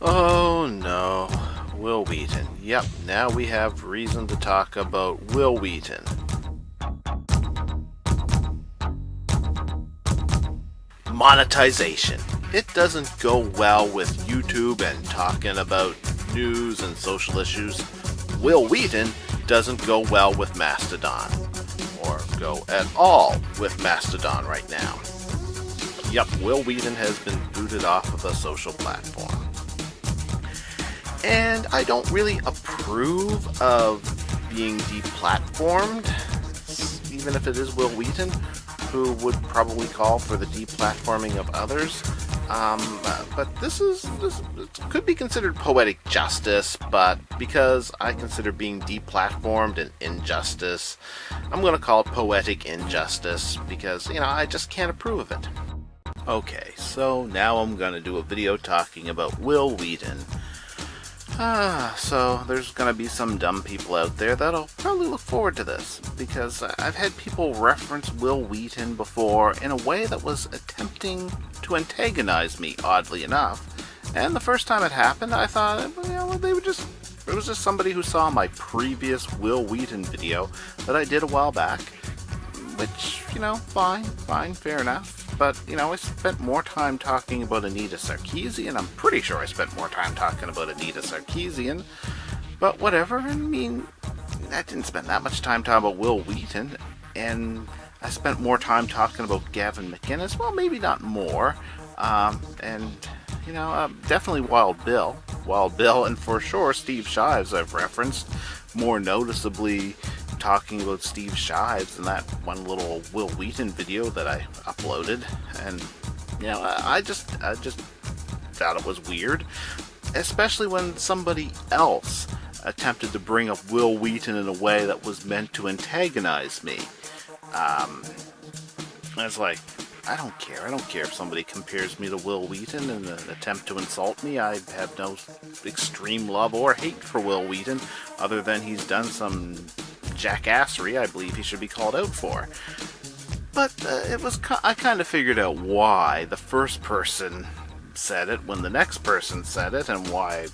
Oh no, Wil Wheaton. Yep, now we have reason to talk about Wil Wheaton. Monetization. It doesn't go well with YouTube and talking about news and social issues. Wil Wheaton doesn't go well with Mastodon, or go at all with Mastodon right now. Yep, Wil Wheaton has been booted off of a social platform. And I don't really approve of being deplatformed, even if it is Wil Wheaton, who would probably call for the deplatforming of others. But this could be considered poetic justice, but because I consider being deplatformed an injustice, I'm going to call it poetic injustice because, I just can't approve of it. Okay, so now I'm going to do a video talking about Wil Wheaton. So there's going to be some dumb people out there that'll probably look forward to this, because I've had people reference Wil Wheaton before in a way that was attempting to antagonize me, oddly enough. And the first time it happened, I thought, it was just somebody who saw my previous Wil Wheaton video that I did a while back, which, fine, fair enough. But, I spent more time talking about Anita Sarkeesian. I'm pretty sure I spent more time talking about Anita Sarkeesian. But whatever, I didn't spend that much time talking about Wil Wheaton. And I spent more time talking about Gavin McInnes. Well, maybe not more. Definitely Wild Bill. Wild Bill, and for sure Steve Shives I've referenced. More noticeably, talking about Steve Shives in that one little Wil Wheaton video that I uploaded, and I just thought it was weird, especially when somebody else attempted to bring up Wil Wheaton in a way that was meant to antagonize me. It's like, I don't care. I don't care if somebody compares me to Wil Wheaton in an attempt to insult me. I have no extreme love or hate for Wil Wheaton, other than he's done some jackassery I believe he should be called out for. But I kind of figured out why the first person said it when the next person said it, and why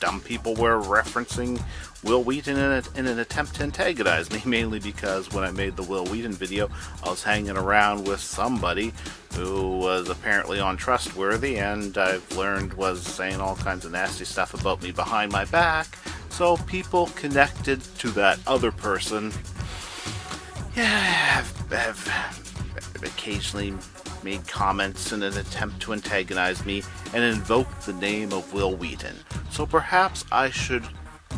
dumb people were referencing Wil Wheaton in an attempt to antagonize me, mainly because when I made the Wil Wheaton video, I was hanging around with somebody who was apparently untrustworthy, and I've learned was saying all kinds of nasty stuff about me behind my back. So people connected to that other person, have occasionally made comments in an attempt to antagonize me and invoked the name of Wil Wheaton. So perhaps I should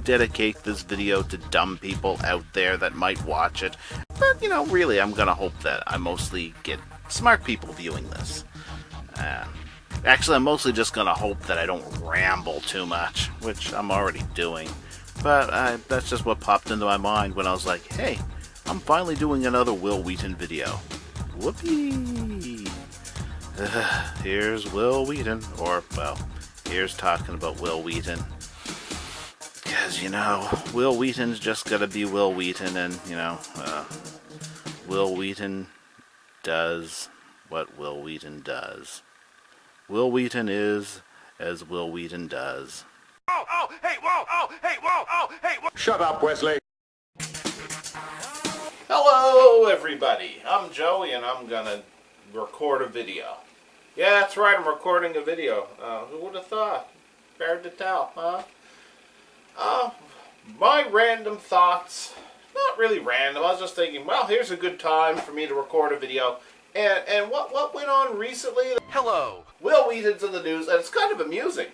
dedicate this video to dumb people out there that might watch it. But, really, I'm gonna hope that I mostly get smart people viewing this. Actually, I'm mostly just gonna hope that I don't ramble too much, which I'm already doing. But that's just what popped into my mind when I was like, hey, I'm finally doing another Wil Wheaton video. Whoopee! Here's Wil Wheaton, or, well, here's talking about Wil Wheaton. Because, Wil Wheaton's just gotta be Wil Wheaton, and, Wil Wheaton does what Wil Wheaton does. Wil Wheaton is as Wil Wheaton does. Oh, hey, whoa, oh, hey, whoa, oh, hey, whoa. Shut up, Wesley. Hello, everybody. I'm Joey, and I'm gonna record a video. Yeah, that's right, I'm recording a video. Who would have thought? Hard to tell, huh? My random thoughts, not really random, I was just thinking, well, here's a good time for me to record a video. And what went on recently? Hello. Wil Wheaton's in the news, and it's kind of amusing.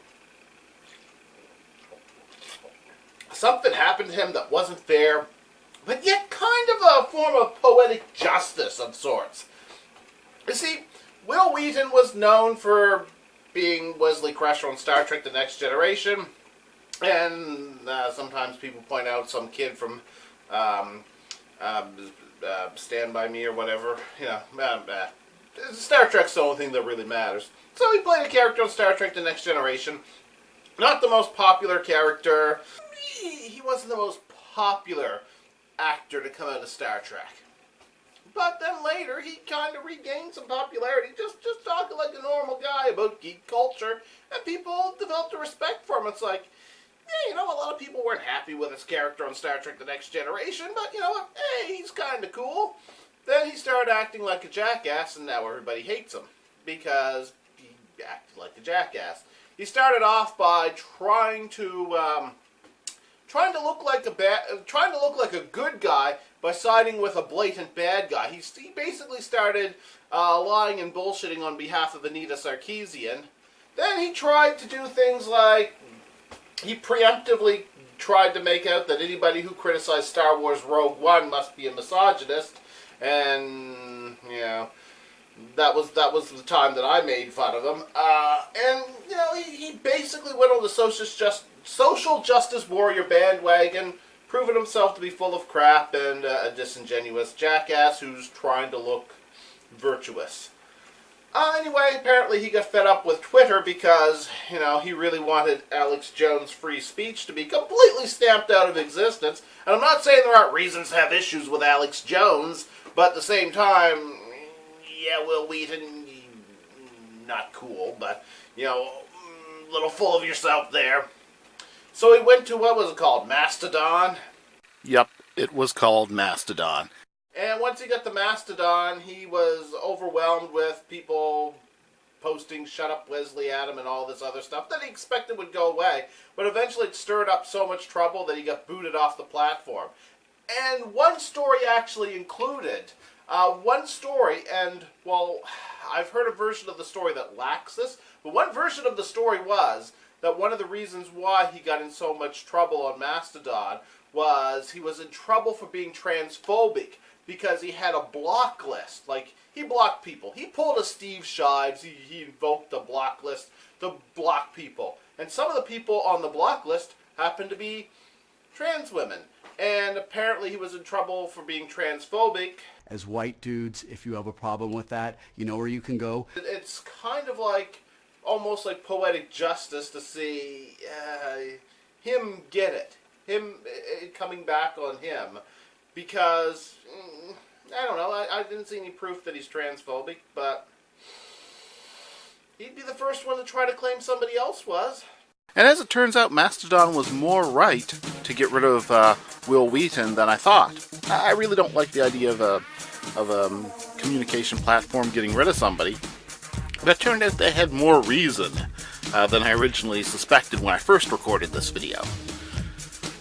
Something happened to him that wasn't fair, but yet kind of a form of poetic justice of sorts. You see, Wil Wheaton was known for being Wesley Crusher on Star Trek The Next Generation, and sometimes people point out some kid from Stand By Me or whatever. Star Trek's the only thing that really matters. So he played a character on Star Trek The Next Generation. Not the most popular character. He wasn't the most popular actor to come out of Star Trek. But then later, he kind of regained some popularity, just talking like a normal guy about geek culture, and people developed a respect for him. It's like, yeah, you know, a lot of people weren't happy with his character on Star Trek The Next Generation, but you know what? Hey, he's kind of cool. Then he started acting like a jackass, and now everybody hates him because he acted like a jackass. He started off by trying to look like a good guy by siding with a blatant bad guy. He basically started lying and bullshitting on behalf of Anita Sarkeesian. Then he tried to do things like he preemptively tried to make out that anybody who criticized Star Wars Rogue One must be a misogynist, and you know, that was the time that I made fun of him. And you know, he basically went on the social justice warrior bandwagon, proving himself to be full of crap and a disingenuous jackass who's trying to look virtuous. Anyway, apparently he got fed up with Twitter because, you know, he really wanted Alex Jones' free speech to be completely stamped out of existence. And I'm not saying there aren't reasons to have issues with Alex Jones, but at the same time, yeah, Wil Wheaton, not cool, but, you know, a little full of yourself there. So he went to, what was it called, Mastodon? Yep, it was called Mastodon. And once he got to Mastodon, he was overwhelmed with people posting "Shut Up Wesley" at him and all this other stuff that he expected would go away. But eventually it stirred up so much trouble that he got booted off the platform. And one story actually included, one story, and, well, I've heard a version of the story that lacks this, but one version of the story was that one of the reasons why he got in so much trouble on Mastodon was he was in trouble for being transphobic, because he had a block list. Like, he blocked people. He pulled a Steve Shives. He invoked the block list to block people. And some of the people on the block list happened to be trans women. And apparently he was in trouble for being transphobic. As white dudes, if you have a problem with that, you know where you can go. It's kind of like, almost like poetic justice to see him get it. Him coming back on him. Because, I don't know, I didn't see any proof that he's transphobic, but he'd be the first one to try to claim somebody else was. And as it turns out, Mastodon was more right to get rid of Wil Wheaton than I thought. I really don't like the idea of a communication platform getting rid of somebody. But it turned out they had more reason than I originally suspected when I first recorded this video.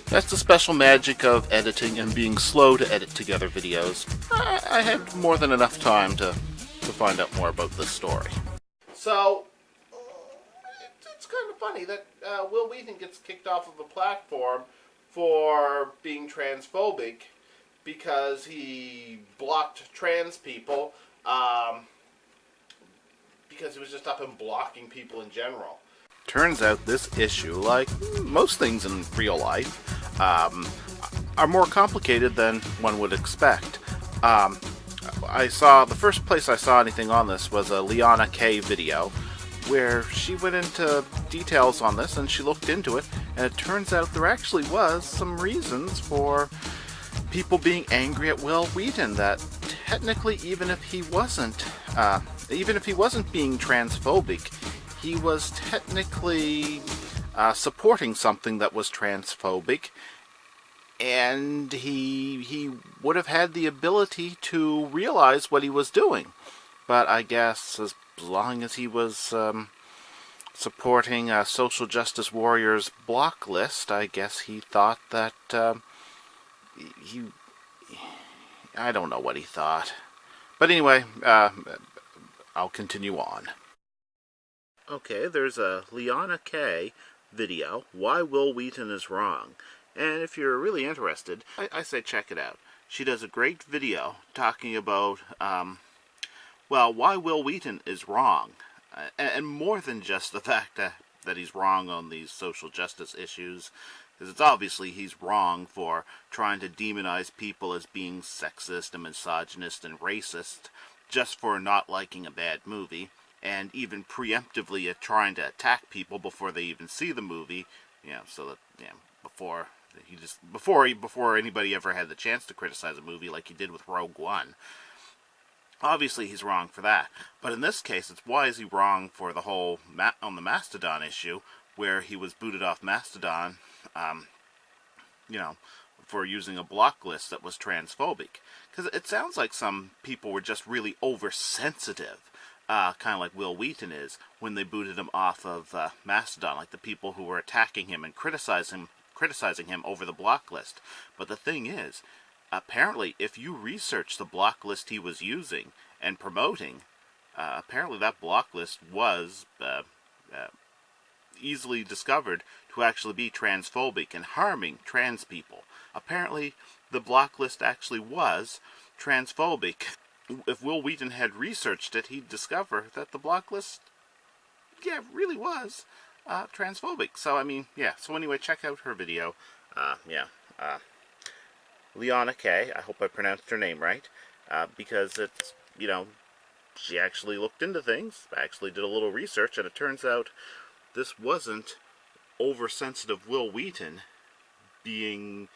That's the special magic of editing and being slow to edit together videos. I had more than enough time to find out more about this story. So, it's kind of funny that Wil Wheaton gets kicked off of a platform for being transphobic because he blocked trans people, because he was just up and blocking people in general. Turns out this issue, like most things in real life, are more complicated than one would expect. The first place I saw anything on this was a Liana K video, where she went into details on this and she looked into it, and it turns out there actually was some reasons for people being angry at Wil Wheaton, that technically even if he wasn't being transphobic, he was technically supporting something that was transphobic, and he would have had the ability to realize what he was doing. But I guess as long as he was supporting a social justice warrior's block list, I guess he thought that I don't know what he thought. But anyway, I'll continue on. Okay, there's a Liana K video, Why Wil Wheaton is Wrong. And if you're really interested, I say check it out. She does a great video talking about, why Wil Wheaton is wrong. And more than just the fact that he's wrong on these social justice issues, because it's obviously he's wrong for trying to demonize people as being sexist and misogynist and racist just for not liking a bad movie, and even preemptively trying to attack people before they even see the movie, so that, before anybody ever had the chance to criticize a movie like he did with Rogue One. Obviously, he's wrong for that. But in this case, it's why is he wrong for the whole on the Mastodon issue, where he was booted off Mastodon, you know, for using a block list that was transphobic. Because it sounds like some people were just really oversensitive, kind of like Wil Wheaton is, when they booted him off of Mastodon, like the people who were attacking him and criticizing him over the block list. But the thing is, apparently, if you research the block list he was using and promoting, apparently that block list was easily discovered to actually be transphobic and harming trans people. Apparently, the block list actually was transphobic. If Wil Wheaton had researched it, he'd discover that the block list, yeah, really was transphobic. So, I mean, yeah. So anyway, check out her video. Leona K, I hope I pronounced her name right, because it's, you know, she actually looked into things, actually did a little research, and it turns out this wasn't oversensitive Wil Wheaton being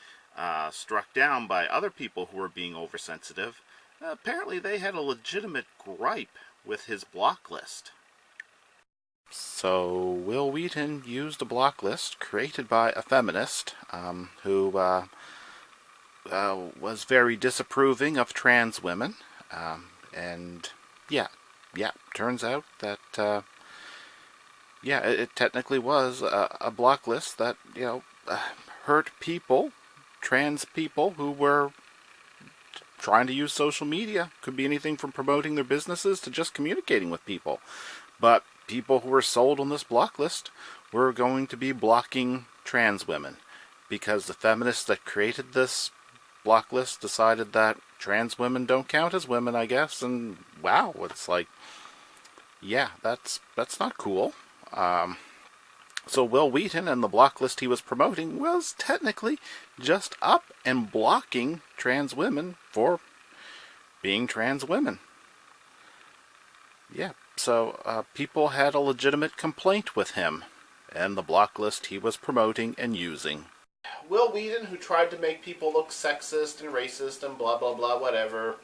struck down by other people who were being oversensitive. Apparently they had a legitimate gripe with his block list. So Wil Wheaton used a block list created by a feminist who was very disapproving of trans women, and turns out that it technically was a block list that, you know, hurt people, trans people who were trying to use social media. Could be anything from promoting their businesses to just communicating with people. But people who were sold on this block list were going to be blocking trans women, because the feminists that created this block list decided that trans women don't count as women, I guess. And wow, it's like, yeah, that's not cool. So Wil Wheaton and the block list he was promoting was technically just up and blocking trans women for being trans women. Yeah, so people had a legitimate complaint with him and the block list he was promoting and using. Wil Wheaton, who tried to make people look sexist and racist and blah blah blah whatever,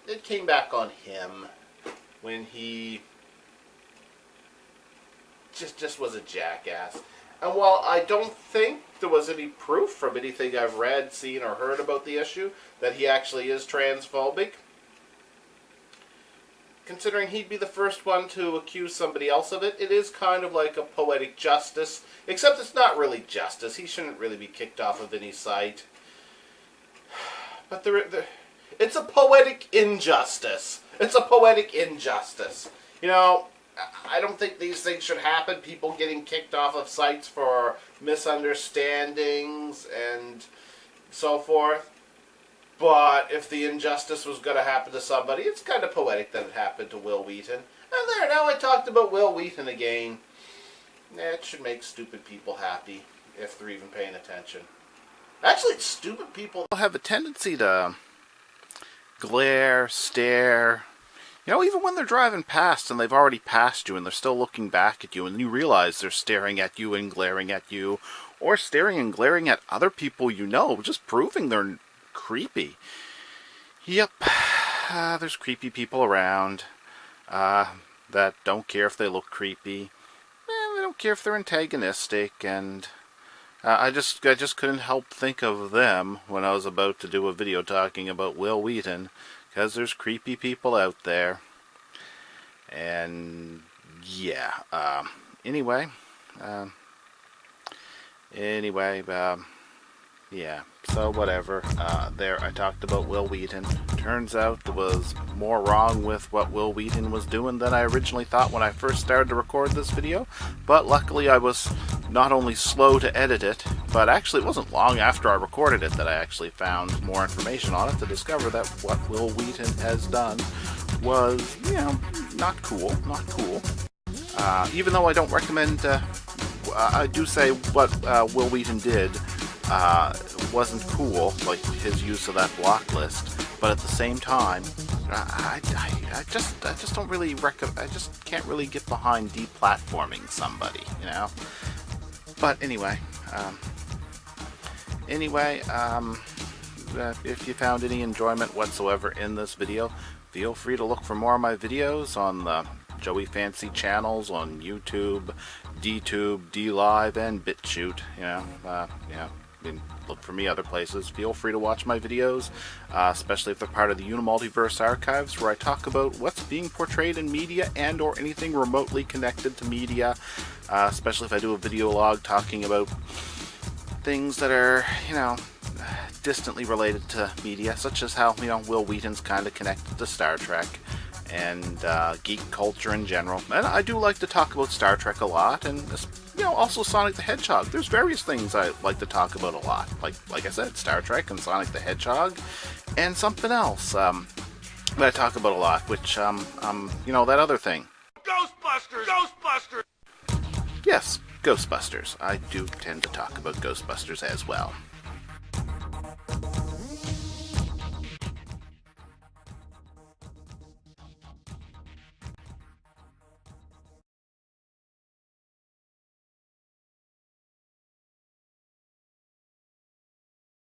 it came back on him when he just was a jackass. And while I don't think there was any proof from anything I've read, seen, or heard about the issue that he actually is transphobic, considering he'd be the first one to accuse somebody else of it, it is kind of like a poetic justice, except it's not really justice. He shouldn't really be kicked off of any site. But it's a poetic injustice. It's a poetic injustice. You know, I don't think these things should happen. People getting kicked off of sites for misunderstandings and so forth. But if the injustice was going to happen to somebody, it's kind of poetic that it happened to Wil Wheaton. And there, now I talked about Wil Wheaton again. It should make stupid people happy, if they're even paying attention. Actually, stupid people have a tendency to glare, stare. You know, even when they're driving past and they've already passed you and they're still looking back at you, and you realize they're staring at you and glaring at you, or staring and glaring at other people you know, just proving they're creepy. Yep, there's creepy people around that don't care if they look creepy. They don't care if they're antagonistic, and I just couldn't help think of them when I was about to do a video talking about Wil Wheaton, because there's creepy people out there. And yeah, anyway, yeah, so whatever. There, I talked about Wil Wheaton. Turns out there was more wrong with what Wil Wheaton was doing than I originally thought when I first started to record this video. But luckily I was not only slow to edit it, but actually it wasn't long after I recorded it that I actually found more information on it to discover that what Wil Wheaton has done was, you know, not cool. Even though I don't recommend, I do say what Wil Wheaton did wasn't cool, like his use of that block list, but at the same time, I just don't really I just can't really get behind deplatforming somebody, you know. But anyway, if you found any enjoyment whatsoever in this video, feel free to look for more of my videos on the Joey Fancy channels on YouTube, DTube, DLive, and BitChute. Look for me other places. Feel free to watch my videos, especially if they're part of the UNIMULTIVERSE archives, where I talk about what's being portrayed in media and or anything remotely connected to media, especially if I do a video log talking about things that are, distantly related to media, such as how, Wil Wheaton's kind of connected to Star Trek and geek culture in general. And I do like to talk about Star Trek a lot, and also Sonic the Hedgehog. There's various things I like to talk about a lot, like I said, Star Trek and Sonic the Hedgehog, and something else that I talk about a lot, which that other thing. Ghostbusters! Ghostbusters! Yes, Ghostbusters. I do tend to talk about Ghostbusters as well.